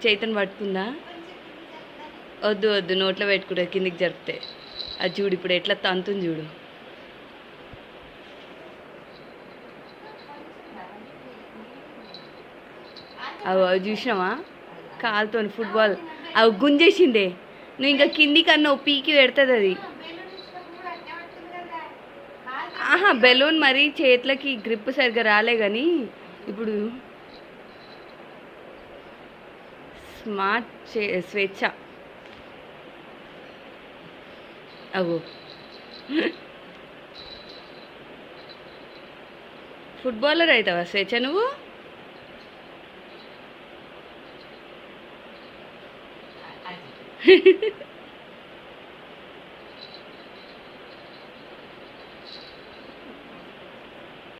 చైతన్ పట్టుకుందా? వద్దు వద్దు, నోట్లో పెట్టుకుంటా కిందికి జరిపితే. అది చూడు ఇప్పుడు ఎట్లా తంతుంది చూడు. అవి చూసినావా కాలుతో ఫుట్బాల్ అవి గుంజేసిందే. నువ్వు ఇంకా కిందికి అన్న పీకి పెడుతుంది అది. ఆహా బెలూన్ మరి చేతులకి గ్రిప్ సరిగ్గా రాలే కానీ ఇప్పుడు స్మార్ట్ స్వేచ్ఛ. అవో ఫుట్బాలర్ అవుతావా స్వేచ్ఛ నువ్వు?